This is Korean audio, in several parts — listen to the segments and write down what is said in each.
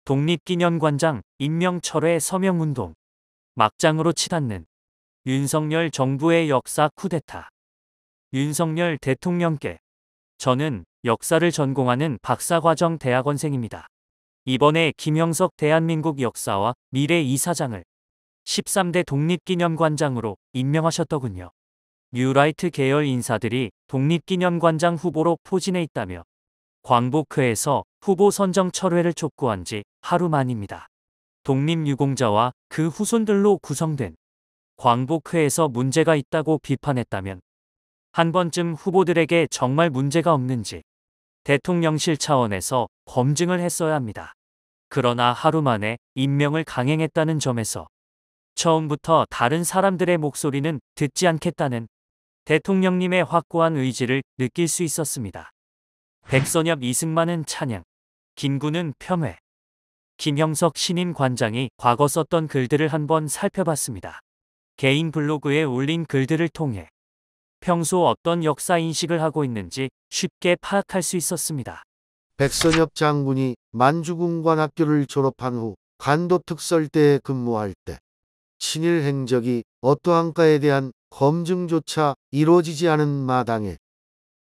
독립기념관장 임명 철회 서명운동. 막장으로 치닫는 윤석열 정부의 역사 쿠데타. 윤석열 대통령께 저는 역사를 전공하는 박사과정 대학원생입니다. 이번에 김형석 대한민국 역사와 미래 이사장을 13대 독립기념관장으로 임명하셨더군요. 뉴라이트 계열 인사들이 독립기념관장 후보로 포진해 있다며 광복회에서 후보 선정 철회를 촉구한 지 하루 만입니다. 독립유공자와 그 후손들로 구성된 광복회에서 문제가 있다고 비판했다면 한 번쯤 후보들에게 정말 문제가 없는지 대통령실 차원에서 검증을 했어야 합니다. 그러나 하루 만에 임명을 강행했다는 점에서 처음부터 다른 사람들의 목소리는 듣지 않겠다는 대통령님의 확고한 의지를 느낄 수 있었습니다. 백선엽 이승만은 찬양, 김구는 폄훼. 김형석 신임 관장이 과거 썼던 글들을 한번 살펴봤습니다. 개인 블로그에 올린 글들을 통해 평소 어떤 역사 인식을 하고 있는지 쉽게 파악할 수 있었습니다. 백선엽 장군이 만주군관학교를 졸업한 후 간도특설대에 근무할 때 친일 행적이 어떠한가에 대한 검증조차 이루어지지 않은 마당에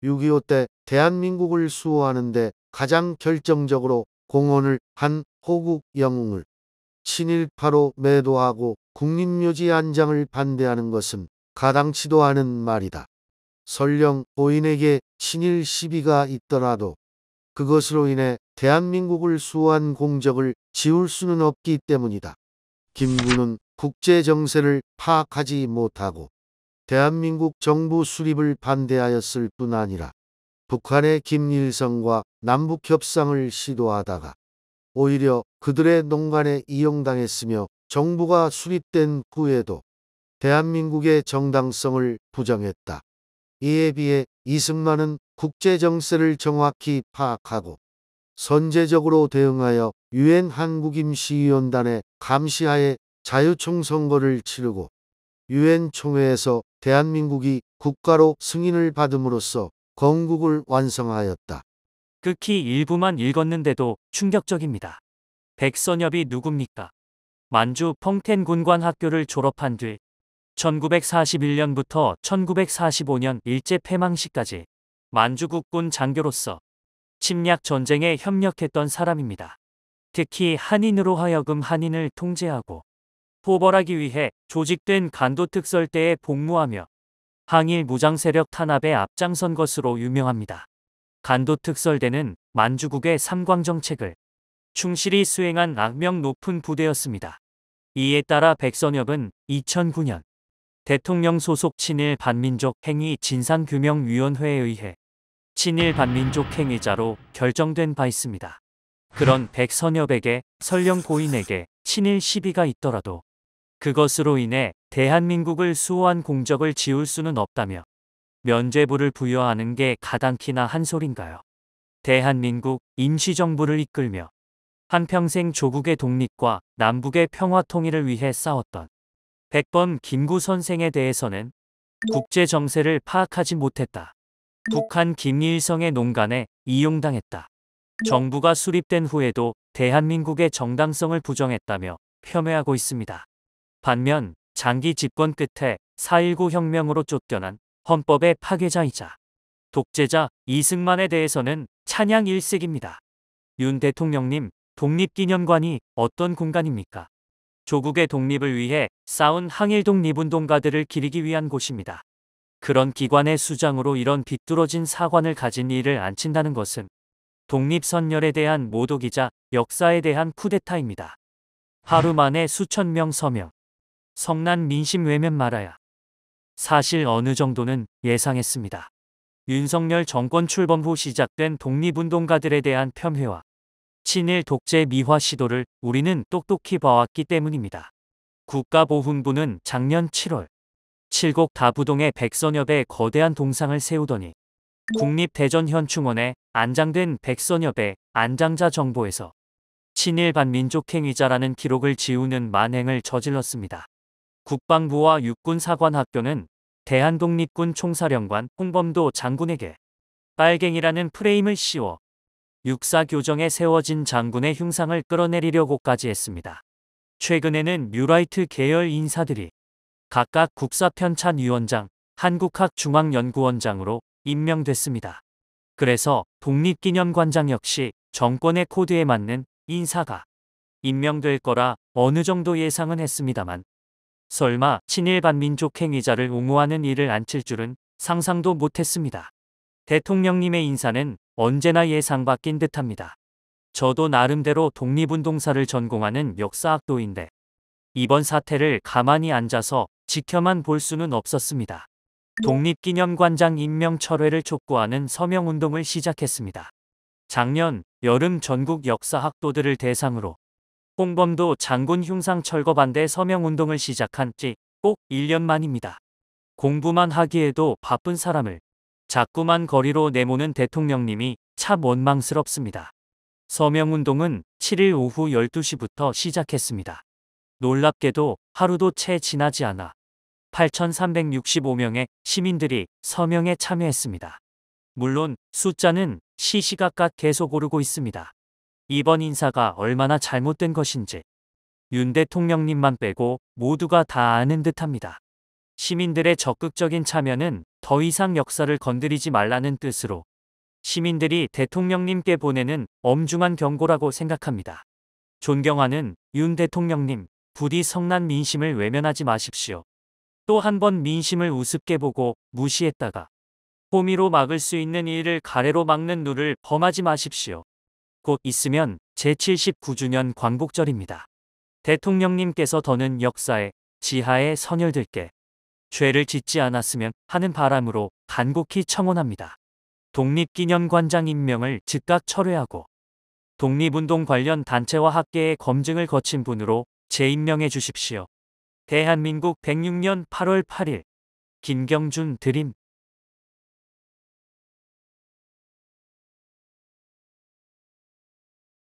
6.25 때 대한민국을 수호하는 데 가장 결정적으로 공헌을 한 호국 영웅을 친일파로 매도하고 국립묘지 안장을 반대하는 것은 가당치도 않은 말이다. 설령 고인에게 친일 시비가 있더라도 그것으로 인해 대한민국을 수호한 공적을 지울 수는 없기 때문이다. 김구는 국제 정세를 파악하지 못하고 대한민국 정부 수립을 반대하였을 뿐 아니라 북한의 김일성과 남북 협상을 시도하다가 오히려 그들의 농간에 이용당했으며 정부가 수립된 후에도 대한민국의 정당성을 부정했다. 이에 비해 이승만은 국제 정세를 정확히 파악하고 선제적으로 대응하여 유엔 한국임시위원단의 감시하에 자유총선거를 치르고 유엔 총회에서 대한민국이 국가로 승인을 받음으로써 건국을 완성하였다. 극히 일부만 읽었는데도 충격적입니다. 백선엽이 누굽니까? 만주 펑텐군관학교를 졸업한 뒤 1941년부터 1945년 일제폐망시까지 만주국군 장교로서 침략 전쟁에 협력했던 사람입니다. 특히 한인으로 하여금 한인을 통제하고 포벌하기 위해 조직된 간도특설대에 복무하며 항일 무장세력 탄압에 앞장선 것으로 유명합니다. 간도특설대는 만주국의 삼광정책을 충실히 수행한 악명 높은 부대였습니다. 이에 따라 백선엽은 2009년 대통령 소속 친일 반민족 행위 진상규명위원회에 의해 친일 반민족 행위자로 결정된 바 있습니다. 그런 백선엽에게 설령 고인에게 친일 시비가 있더라도 그것으로 인해 대한민국을 수호한 공적을 지울 수는 없다며 면죄부를 부여하는 게 가당키나 한 소린가요? 대한민국 임시정부를 이끌며 한평생 조국의 독립과 남북의 평화 통일을 위해 싸웠던 백범 김구 선생에 대해서는 국제 정세를 파악하지 못했다. 북한 김일성의 농간에 이용당했다. 정부가 수립된 후에도 대한민국의 정당성을 부정했다며 폄훼하고 있습니다. 반면 장기 집권 끝에 4.19 혁명으로 쫓겨난 헌법의 파괴자이자 독재자 이승만에 대해서는 찬양 일색입니다. 윤 대통령님, 독립기념관이 어떤 공간입니까? 조국의 독립을 위해 싸운 항일 독립운동가들을 기리기 위한 곳입니다. 그런 기관의 수장으로 이런 비뚤어진 사관을 가진 이를 앉힌다는 것은 독립선열에 대한 모독이자 역사에 대한 쿠데타입니다. 하루 만에 수천 명 서명, 성난 민심 외면 말아야. 사실 어느 정도는 예상했습니다. 윤석열 정권 출범 후 시작된 독립운동가들에 대한 폄훼와 친일 독재 미화 시도를 우리는 똑똑히 봐왔기 때문입니다. 국가보훈부는 작년 7월 칠곡 다부동에 백선엽의 거대한 동상을 세우더니 국립대전현충원에 안장된 백선엽의 안장자 정보에서 친일 반민족 행위자라는 기록을 지우는 만행을 저질렀습니다. 국방부와 육군사관학교는 대한독립군 총사령관 홍범도 장군에게 빨갱이라는 프레임을 씌워 육사교정에 세워진 장군의 흉상을 끌어내리려고까지 했습니다. 최근에는 뉴라이트 계열 인사들이 각각 국사편찬위원장, 한국학중앙연구원장으로 임명됐습니다. 그래서 독립기념관장 역시 정권의 코드에 맞는 인사가 임명될 거라 어느 정도 예상은 했습니다만 설마 친일 반민족 행위자를 옹호하는 이를 앉힐 줄은 상상도 못했습니다. 대통령님의 인사는 언제나 예상 밖인 듯합니다. 저도 나름대로 독립운동사를 전공하는 역사학도인데 이번 사태를 가만히 앉아서 지켜만 볼 수는 없었습니다. 독립기념관장 임명 철회를 촉구하는 서명운동을 시작했습니다. 작년 여름 전국 역사학도들을 대상으로 홍범도 장군 흉상 철거 반대 서명운동을 시작한 지 꼭 1년 만입니다. 공부만 하기에도 바쁜 사람을 자꾸만 거리로 내모는 대통령님이 참 원망스럽습니다. 서명운동은 7일 오후 12시부터 시작했습니다. 놀랍게도 하루도 채 지나지 않아 8,365명의 시민들이 서명에 참여했습니다. 물론 숫자는 시시각각 계속 오르고 있습니다. 이번 인사가 얼마나 잘못된 것인지 윤 대통령님만 빼고 모두가 다 아는 듯합니다. 시민들의 적극적인 참여는 더 이상 역사를 건드리지 말라는 뜻으로 시민들이 대통령님께 보내는 엄중한 경고라고 생각합니다. 존경하는 윤 대통령님, 부디 성난 민심을 외면하지 마십시오. 또 한 번 민심을 우습게 보고 무시했다가 호미로 막을 수 있는 일을 가래로 막는 누를 범하지 마십시오. 곧 있으면 제79주년 광복절입니다. 대통령님께서 더는 역사의 지하에 선열들게 죄를 짓지 않았으면 하는 바람으로 간곡히 청원합니다. 독립기념관장 임명을 즉각 철회하고 독립운동 관련 단체와 학계의 검증을 거친 분으로 재임명해 주십시오. 대한민국 106년 8월 8일 김경준 드림